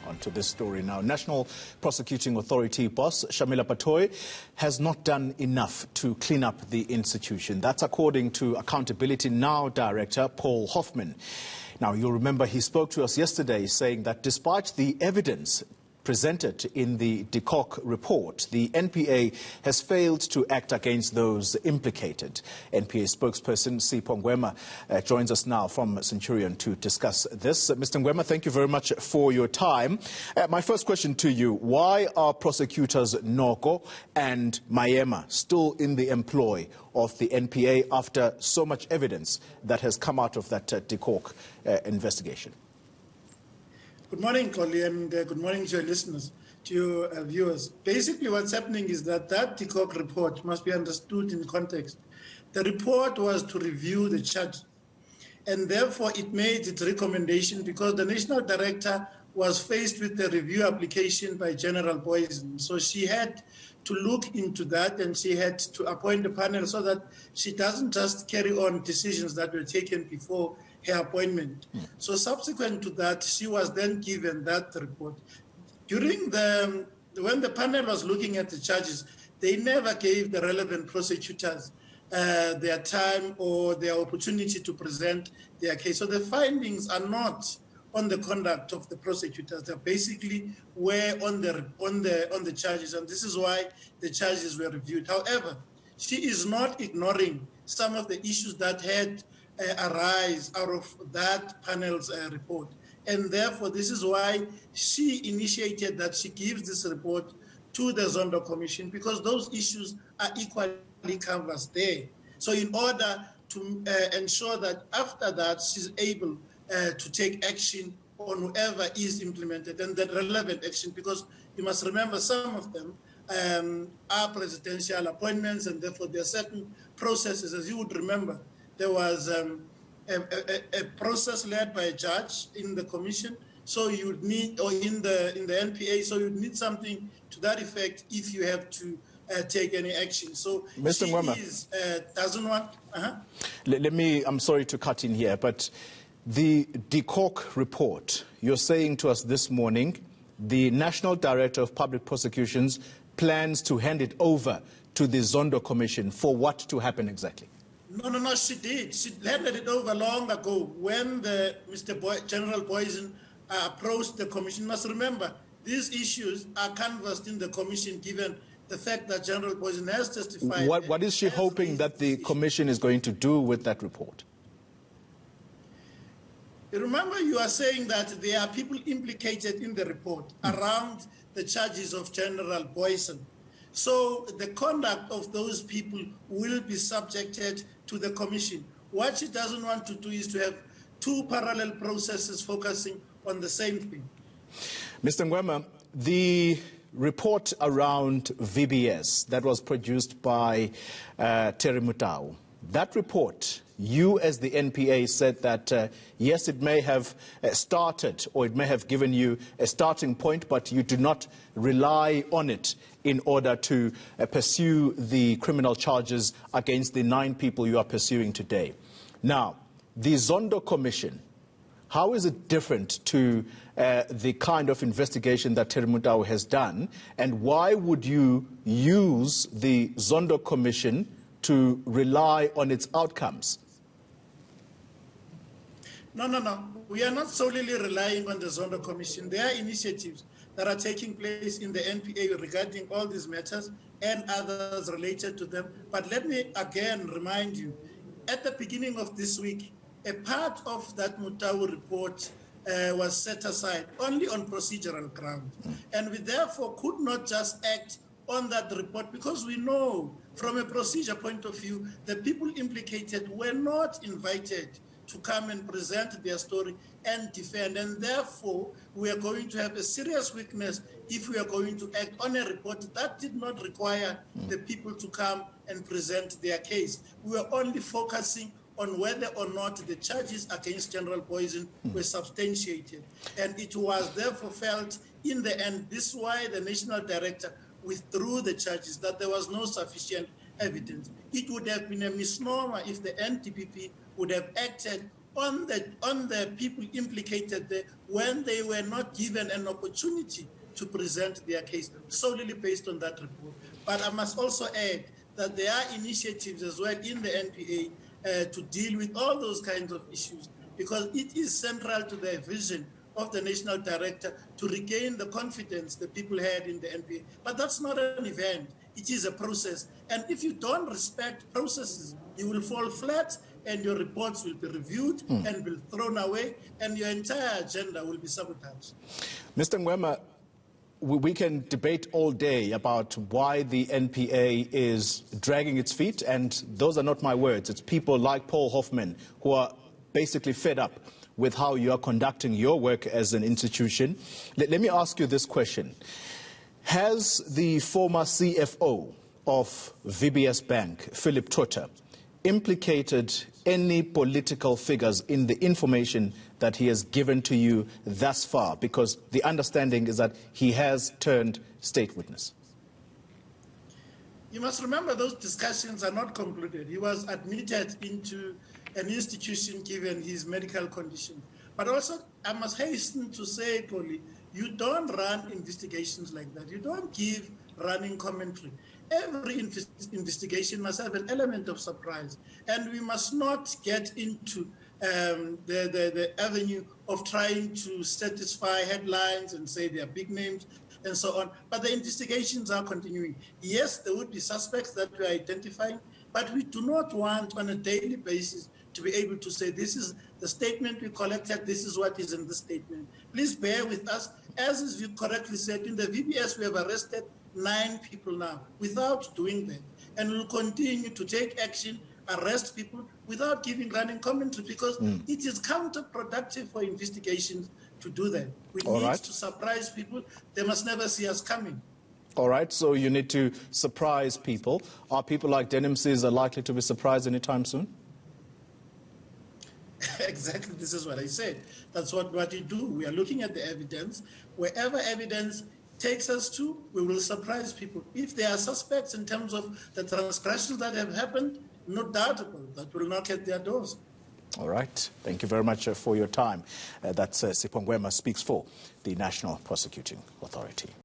Onto this story now. National Prosecuting Authority boss Shamila Batohi has not done enough to clean up the institution. That's according to Accountability Now Director Paul Hoffman. Now, you'll remember he spoke to us yesterday saying that despite the evidence presented in the Kock report, the NPA has failed to act against those implicated. NPA Spokesperson Sipho Ngwema joins us now from Centurion to discuss this. Mr. Ngwema, thank you very much for your time. My first question to you, why are prosecutors Noko and Mayema still in the employ of the NPA after so much evidence that has come out of that Kock investigation? Good morning, Collie, and good morning to your listeners, to your viewers. Basically, what's happening is that Kock report must be understood in context. The report was to review the charge, and therefore it made its recommendation because the national director was faced with the review application by General Poison. So she had to look into that, and she had to appoint a panel so that she doesn't just carry on decisions that were taken before her appointment. So subsequent to that, she was then given that report. When the panel was looking at the charges, they never gave the relevant prosecutors their time or their opportunity to present their case. So the findings are not on the conduct of the prosecutors. They basically were on the charges, and this is why the charges were reviewed. However, she is not ignoring some of the issues that had arise out of that panel's report. And therefore, this is why she initiated that she gives this report to the Zondo Commission, because those issues are equally canvassed there. So in order to ensure that after that, she's able to take action on whoever is implemented, and that relevant action, because you must remember some of them are presidential appointments, and therefore there are certain processes. As you would remember, there was a process led by a judge in the commission, so you'd need, or in the NPA, so you'd need something to that effect if you have to take any action. So Mr. Ngwema, doesn't want. I'm sorry to cut in here, but the Kock report, you're saying to us this morning, the National Director of Public Prosecutions plans to hand it over to the Zondo Commission for what to happen exactly? No, she did. She handed it over long ago when General Poison approached the commission. You must remember, these issues are canvassed in the commission given the fact that General Poison has testified. What is she hoping that the commission is going to do with that report? Remember, you are saying that there are people implicated in the report around the charges of General Poison. So the conduct of those people will be subjected to the commission. What she doesn't want to do is to have two parallel processes focusing on the same thing. Mr. Ngwema, the report around VBS that was produced by Terry Mutau, that report, you as the NPA said that, yes, it may have started, or it may have given you a starting point, but you do not rely on it in order to pursue the criminal charges against the 9 people you are pursuing today. Now, the Zondo Commission, how is it different to the kind of investigation that Terry Mutau has done, and why would you use the Zondo Commission to rely on its outcomes? No. We are not solely relying on the Zondo Commission. There are initiatives that are taking place in the NPA regarding all these matters and others related to them. But let me again remind you, at the beginning of this week, a part of that Mutau report was set aside only on procedural grounds. And we therefore could not just act on that report, because we know from a procedure point of view, the people implicated were not invited to come and present their story and defend. And therefore, we are going to have a serious weakness if we are going to act on a report that did not require the people to come and present their case. We are only focusing on whether or not the charges against General Poison were substantiated. And it was therefore felt in the end, this is why the National Director withdrew the charges, that there was no sufficient evidence. It would have been a misnomer if the NTPP would have acted on the people implicated there when they were not given an opportunity to present their case solely based on that report. But I must also add that there are initiatives as well in the NPA to deal with all those kinds of issues, because it is central to the vision of the national director to regain the confidence that people had in the NPA. But that's not an event, it is a process. And if you don't respect processes, you will fall flat and your reports will be reviewed and will be thrown away and your entire agenda will be sabotaged. Mr. Ngwema, we can debate all day about why the NPA is dragging its feet, and those are not my words. It's people like Paul Hoffman who are basically fed up with how you are conducting your work as an institution. Let me ask you this question. Has the former CFO of VBS Bank, Philip Tota, implicated any political figures in the information that he has given to you thus far? Because the understanding is that he has turned state witness. You must remember those discussions are not concluded. He was admitted into an institution given his medical condition. But also, I must hasten to say, Koli, you don't run investigations like that. You don't give running commentary. Every investigation must have an element of surprise. And we must not get into the avenue of trying to satisfy headlines and say they are big names and so on. But the investigations are continuing. Yes, there would be suspects that we are identifying, but we do not want on a daily basis to be able to say this is the statement we collected, this is what is in the statement. Please bear with us. As you correctly said, in the VBS we have arrested 9 people now without doing that. And we'll continue to take action, arrest people without giving running commentary, because it is counterproductive for investigations to do that. We need to surprise people. They must never see us coming. All right, so you need to surprise people. Are people like Denim says are likely to be surprised anytime soon? Exactly, this is what I said. That's what we do. We are looking at the evidence. Wherever evidence takes us to, we will surprise people. If there are suspects in terms of the transgressions that have happened, no doubtable that will knock at their doors. All right. Thank you very much for your time. That's Sipho Ngwema speaks for the National Prosecuting Authority.